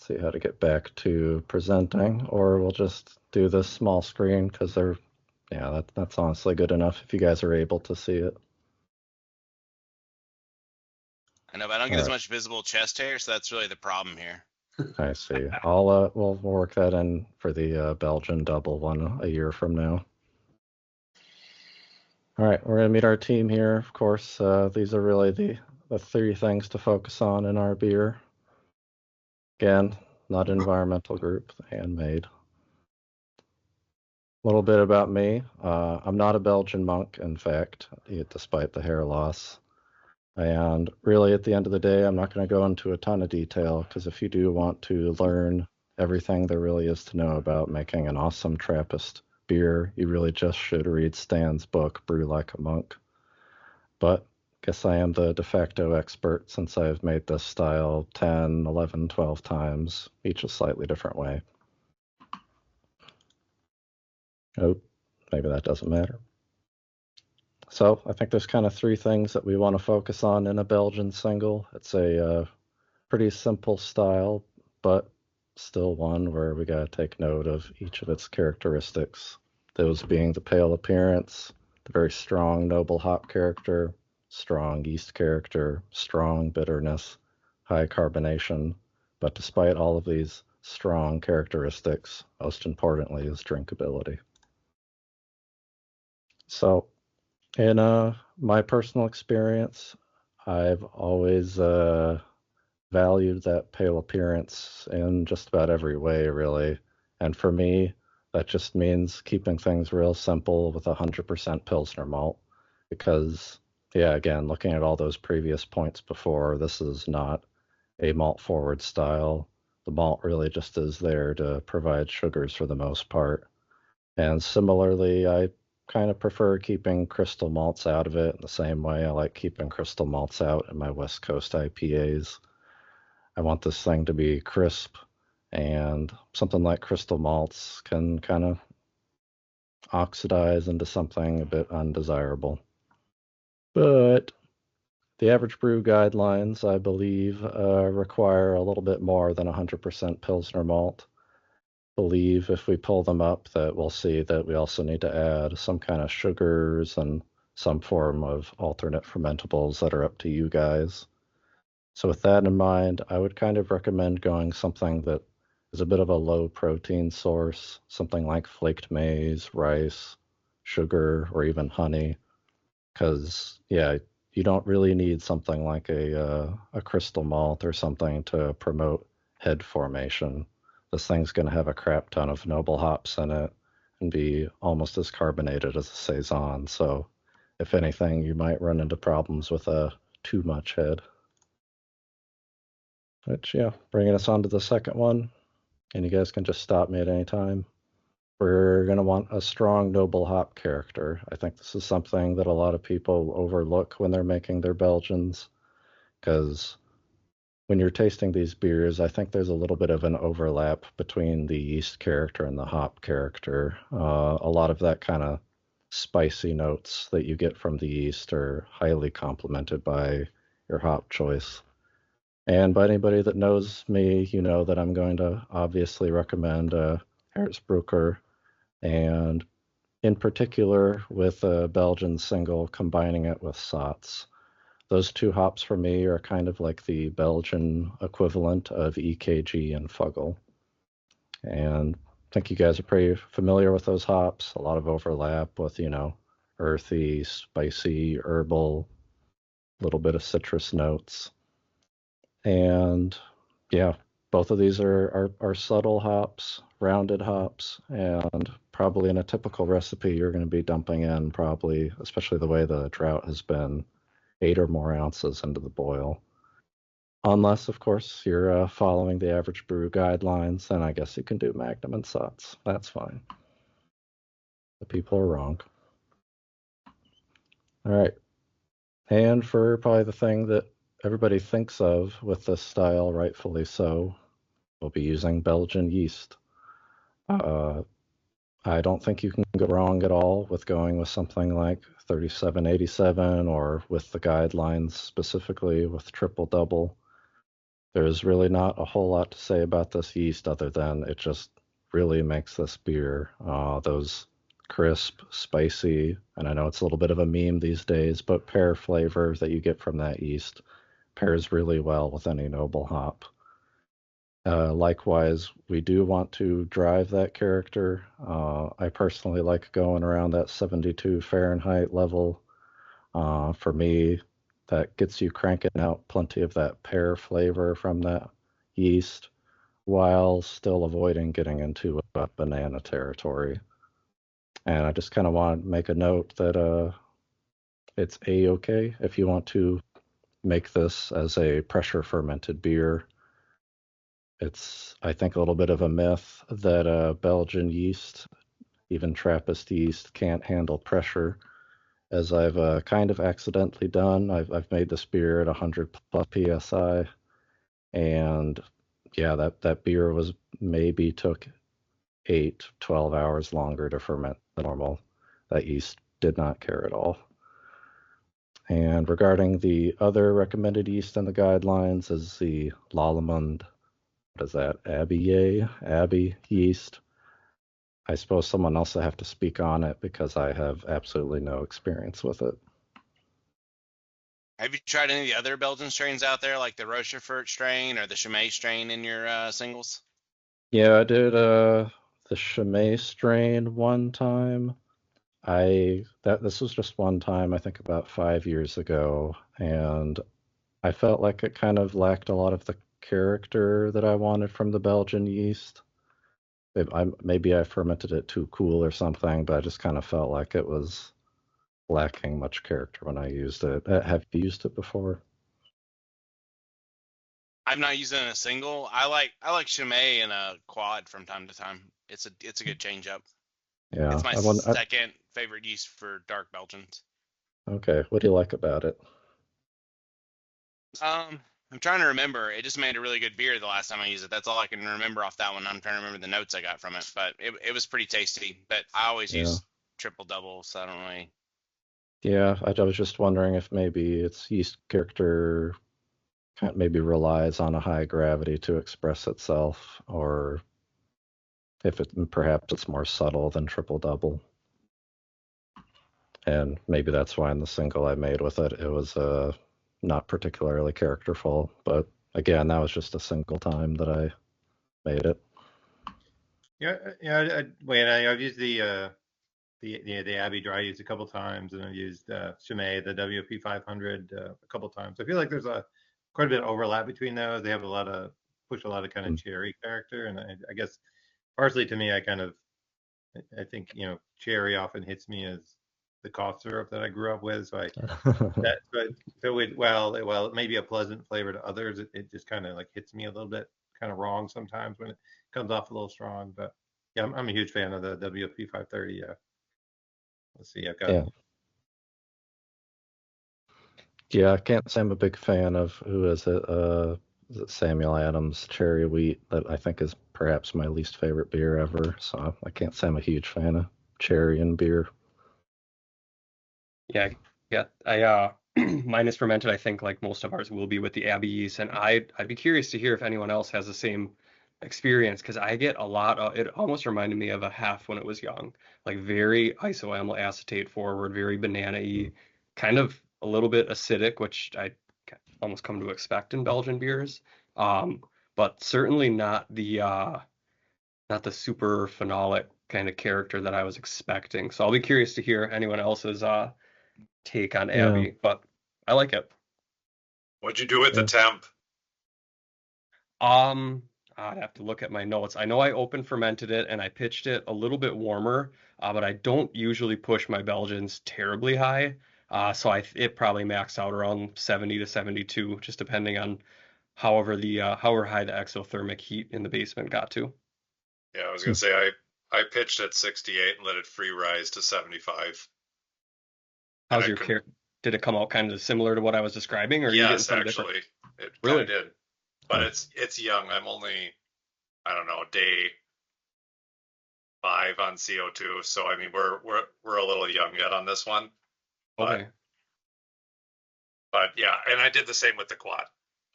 see how to get back to presenting, or we'll just do this small screen because that's honestly good enough if you guys are able to see it. I know, but I don't get as much visible chest hair, so that's really the problem here. I see. We'll work that in for the Belgian double one a year from now. All right, we're gonna meet our team here. Of course, these are really the three things to focus on in our beer. Again, not an environmental group, handmade. A little bit about me. I'm not a Belgian monk, in fact, despite the hair loss. And really, at the end of the day, I'm not going to go into a ton of detail because if you do want to learn everything there really is to know about making an awesome Trappist beer, you really just should read Stan's book, Brew Like a Monk. But I guess I am the de facto expert since I've made this style 10, 11, 12 times, each a slightly different way. Oh, maybe that doesn't matter. So I think there's kind of three things that we want to focus on in a Belgian single. It's a pretty simple style, but still one where we got to take note of each of its characteristics. Those being the pale appearance, the very strong noble hop character, strong yeast character, strong bitterness, high carbonation. But despite all of these strong characteristics, most importantly is drinkability. So in my personal experience, I've always valued that pale appearance in just about every way, really. And for me, that just means keeping things real simple with 100% Pilsner malt. Because, yeah, again, looking at all those previous points before, this is not a malt forward style. The malt really just is there to provide sugars for the most part. And similarly, I kind of prefer keeping crystal malts out of it in the same way I like keeping crystal malts out in my West Coast IPAs. I want this thing to be crisp, and something like crystal malts can kind of oxidize into something a bit undesirable. But the Average Brew guidelines, I believe, require a little bit more than 100% Pilsner malt. Believe if we pull them up that we'll see that we also need to add some kind of sugars and some form of alternate fermentables that are up to you guys. So with that in mind, I would kind of recommend going something that is a bit of a low protein source, something like flaked maize, rice, sugar, or even honey. Because, yeah, you don't really need something like a crystal malt or something to promote head formation. This thing's going to have a crap ton of noble hops in it and be almost as carbonated as a saison. So, if anything, you might run into problems with too much head. Which, yeah, bringing us on to the second one, and you guys can just stop me at any time. We're going to want a strong noble hop character. I think this is something that a lot of people overlook when they're making their Belgians, because when you're tasting these beers, I think there's a little bit of an overlap between the yeast character and the hop character. A lot of that kind of spicy notes that you get from the yeast are highly complemented by your hop choice. And by anybody that knows me, you know that I'm going to obviously recommend Hertzbrucker, and in particular with a Belgian single, combining it with Satz. Those two hops for me are kind of like the Belgian equivalent of EKG and Fuggle. And I think you guys are pretty familiar with those hops. A lot of overlap with, earthy, spicy, herbal, a little bit of citrus notes. And yeah, both of these are subtle hops, rounded hops, and probably in a typical recipe, you're going to be dumping in probably, especially the way the drought has been, 8 or more ounces into the boil. Unless, of course, you're following the Average Brew guidelines, then I guess you can do Magnum and Satz. That's fine. The people are wrong. All right. And for probably the thing that everybody thinks of with this style, rightfully so, we'll be using Belgian yeast. I don't think you can go wrong at all with going with something like 3787 or with the guidelines specifically with triple double. There's really not a whole lot to say about this yeast other than it just really makes this beer. Those crisp, spicy, and I know it's a little bit of a meme these days, but pear flavor that you get from that yeast pairs really well with any noble hop. Likewise, we do want to drive that character. I personally like going around that 72 Fahrenheit level. For me, that gets you cranking out plenty of that pear flavor from that yeast while still avoiding getting into banana territory. And I just kind of want to make a note that it's a-okay if you want to make this as a pressure fermented beer. It's, I think, a little bit of a myth that Belgian yeast, even Trappist yeast, can't handle pressure, as I've kind of accidentally done. I've made this beer at 100 plus psi, and yeah, that beer was maybe took 8, 12 hours longer to ferment than normal. That yeast did not care at all. And regarding the other recommended yeast in the guidelines is the Lallemand, what is that, Abbey yeast. I suppose someone else will have to speak on it because I have absolutely no experience with it. Have you tried any of the other Belgian strains out there, like the Rochefort strain or the Chimay strain in your singles? Yeah, I did the Chimay strain one time. This was just one time, I think about 5 years ago, and I felt like it kind of lacked a lot of the character that I wanted from the Belgian yeast. Maybe I fermented it too cool or something, but I just kind of felt like it was lacking much character when I used it. Have you used it before? I've not used it in a single. I like Chimay in a quad from time to time. It's a good change up. Yeah, It's my I want. second favorite yeast for dark Belgians. Okay, what do you like about it? I'm trying to remember. It just made a really good beer the last time I used it. That's all I can remember off that one. I'm trying to remember the notes I got from it, but it was pretty tasty. But I always Yeah, use triple double, so I don't really. yeah. I was just wondering if maybe its yeast character maybe relies on a high gravity to express itself, or if it perhaps it's more subtle than triple double. And maybe that's why in the single I made with it, it was not particularly characterful. But again, that was just a single time that I made it. Yeah, yeah. Wait, I've used the Abbey dry yeast a couple times, and I've used Chimay, the WP 500, a couple times. I feel like there's a quite a bit of overlap between those. They have a lot of push a lot of kind of Mm. cherry character, and I guess partially to me, I think cherry often hits me as the cough syrup that I grew up with. So I that so it well it may be a pleasant flavor to others. It just kind of like hits me a little bit kind of wrong sometimes when it comes off a little strong. But yeah, I'm a huge fan of the WP 530. Let's see, I've got Yeah, yeah. I can't say I'm a big fan of who is it Samuel Adams Cherry Wheat that I think is perhaps my least favorite beer ever. So I can't say I'm a huge fan of cherry and beer. Yeah, yeah. I mine is fermented. I think like most of ours will be with the Abbey yeast, and I'd be curious to hear if anyone else has the same experience because I get a lot of it. Almost reminded me of a half when it was young, like very isoamyl acetate forward, very banana-y, kind of a little bit acidic, which I almost come to expect in Belgian beers. Um, but certainly not the super phenolic kind of character that I was expecting. So I'll be curious to hear anyone else's take on Yeah, Abby, but I like it. What'd you do with the yeah. temp? Um, I'd have to look at my notes. I know I open fermented it and I pitched it a little bit warmer, but I don't usually push my Belgians terribly high. So it probably maxed out around 70 to 72, just depending on however high the exothermic heat in the basement got to. Yeah, I was Hmm. gonna say I pitched at 68 and let it free rise to 75. And How's I your com care? Did it come out kind of similar to what I was describing, or are you getting yes, something different? actually, it kind of Really? did. But Huh. it's young. I'm only, I don't know, day 5 on CO2. So I mean we're a little young yet on this one. But Okay. but yeah, and I did the same with the quad.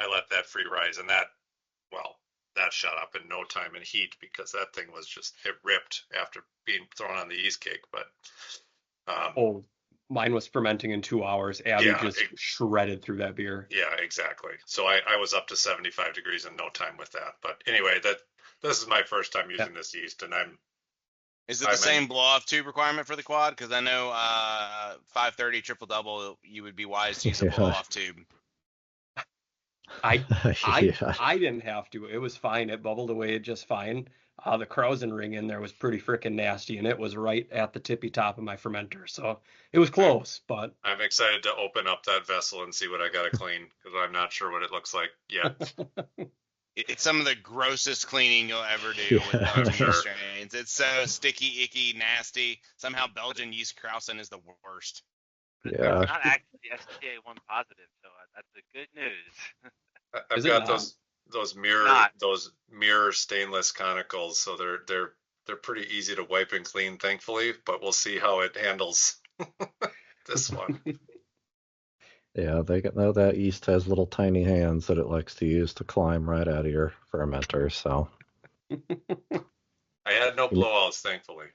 I let that free rise, and that shut up in no time in heat because that thing was it ripped after being thrown on the yeast cake. But mine was fermenting in 2 hours. Abby just shredded through that beer. Yeah, exactly. So I was up to 75 degrees in no time with that. But anyway, this is my first time using this yeast, and Is it the same blow-off tube requirement for the quad? Because I know 530 triple double, you would be wise to use a blow-off tube. I didn't have to. It was fine. It bubbled away just fine. The Krausen ring in there was pretty freaking nasty, and it was right at the tippy top of my fermenter. So it was close, but I'm excited to open up that vessel and see what I got to clean because I'm not sure what it looks like yet. It's some of the grossest cleaning you'll ever do with Belgian yeast strains. It's so sticky, icky, nasty. Somehow Belgian yeast Krausen is the worst. But it's not actually STA1 positive, so that's the good news. I've got those mirror stainless conicals, so they're pretty easy to wipe and clean, thankfully. But we'll see how it handles this one. Yeah, they know that yeast has little tiny hands that it likes to use to climb right out of your fermenter. So I had no blowouts, thankfully.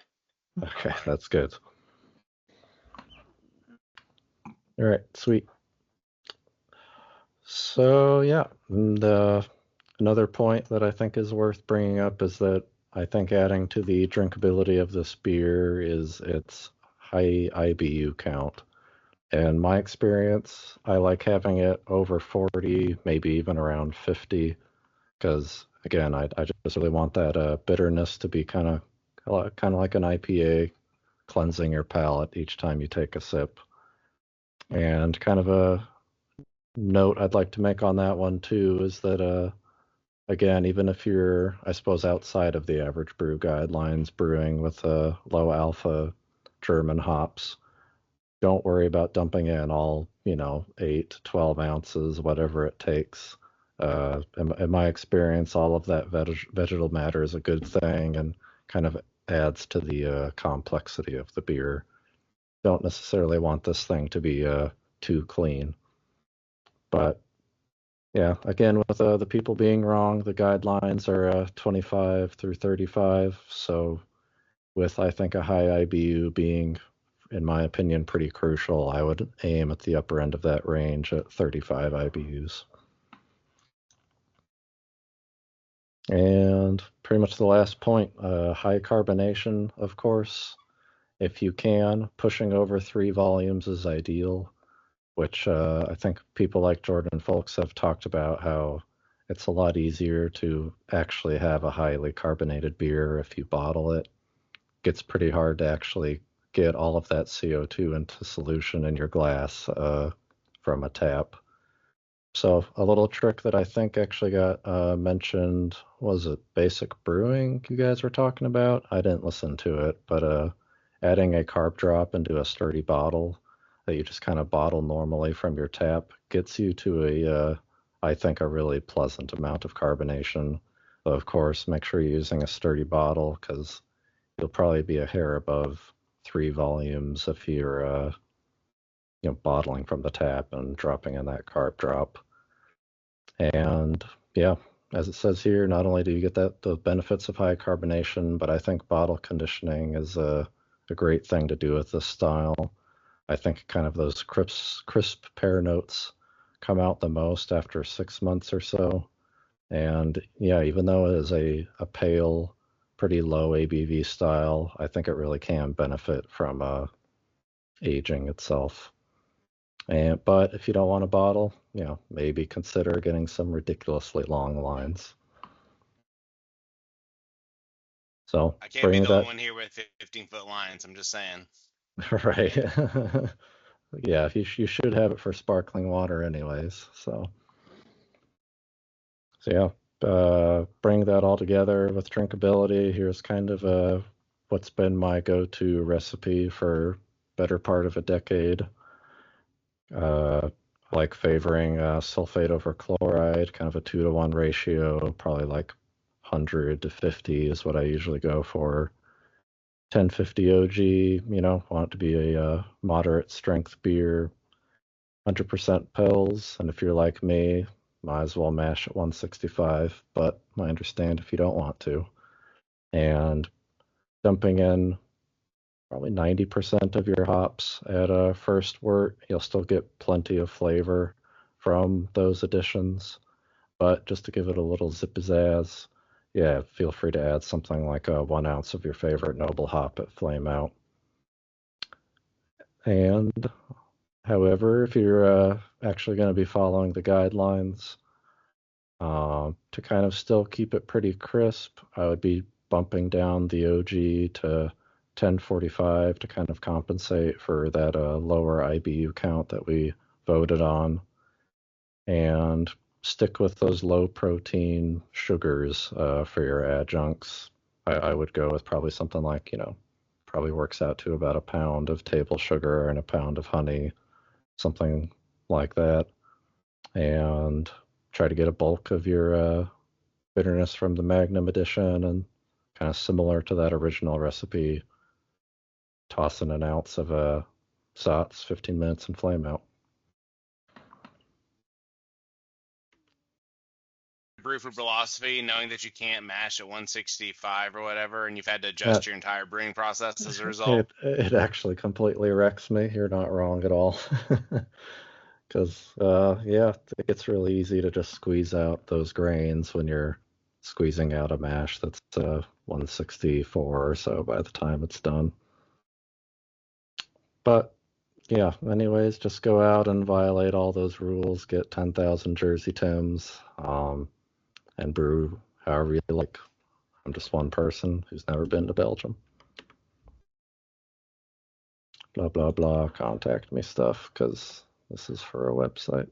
Okay, that's good. All right, sweet. So yeah, and another point that I think is worth bringing up is that I think adding to the drinkability of this beer is its high IBU count. In my experience, I like having it over 40, maybe even around 50, because again, I just really want that bitterness to be kind of like an IPA, cleansing your palate each time you take a sip. And kind of a note I'd like to make on that one too is that again, even if you're, I suppose, outside of the average brew guidelines, brewing with low alpha German hops, don't worry about dumping in all 8 to 12 ounces, whatever it takes. In my experience, all of that vegetal matter is a good thing and kind of adds to the complexity of the beer. Don't necessarily want this thing to be too clean. But yeah, again, with the people being wrong, the guidelines are 25 through 35. So with, I think, a high IBU being, in my opinion, pretty crucial, I would aim at the upper end of that range at 35 IBUs. And pretty much the last point, high carbonation, of course. If you can, pushing over 3 volumes is ideal, which I think people like Jordan Folks have talked about how it's a lot easier to actually have a highly carbonated beer if you bottle it. It gets pretty hard to actually get all of that CO2 into solution in your glass from a tap. So a little trick that I think actually got mentioned, was it Basic Brewing you guys were talking about? I didn't listen to it, but adding a carb drop into a sturdy bottle that you just kind of bottle normally from your tap gets you to I think, a really pleasant amount of carbonation. Of course, make sure you're using a sturdy bottle because you'll probably be a hair above 3 volumes if you're bottling from the tap and dropping in that carb drop. And yeah, as it says here, not only do you get the benefits of high carbonation, but I think bottle conditioning is a great thing to do with this style. I think kind of those crisp pear notes come out the most after 6 months or so. And yeah, even though it is a pale, pretty low ABV style, I think it really can benefit from aging itself. But if you don't want a bottle, maybe consider getting some ridiculously long lines. So I can't be the only one here with 15-foot lines. I'm just saying. Right. Yeah, you should have it for sparkling water anyways. So yeah, bring that all together with drinkability. Here's kind of what's been my go-to recipe for better part of a decade. Like favoring sulfate over chloride, kind of a 2-to-1 ratio, probably like 100 to 50 is what I usually go for. 1050 OG, want it to be a moderate strength beer, 100% pills. And if you're like me, might as well mash at 165, but I understand if you don't want to. And dumping in probably 90% of your hops at a first wort, you'll still get plenty of flavor from those additions. But just to give it a little zip-pizzazz, yeah, feel free to add something like 1 ounce of your favorite noble hop at flame out. And however, if you're actually going to be following the guidelines, to kind of still keep it pretty crisp, I would be bumping down the OG to 1045 to kind of compensate for that lower IBU count that we voted on. And stick with those low protein sugars for your adjuncts. I would go with probably something like, probably works out to about a pound of table sugar and a pound of honey, something like that. And try to get a bulk of your bitterness from the Magnum edition, and kind of similar to that original recipe, toss in an ounce of Sots, 15 minutes, and flame out. Brew for philosophy, knowing that you can't mash at 165 or whatever, and you've had to adjust your entire brewing process as a result. It actually completely wrecks me. You're not wrong at all. Because, yeah, it's really easy to just squeeze out those grains when you're squeezing out a mash that's 164 or so by the time it's done. But, yeah, anyways, just go out and violate all those rules, get 10,000 Jersey Tims, and brew however you like. I'm just one person who's never been to Belgium. Blah, blah, blah, contact me stuff, because this is for a website.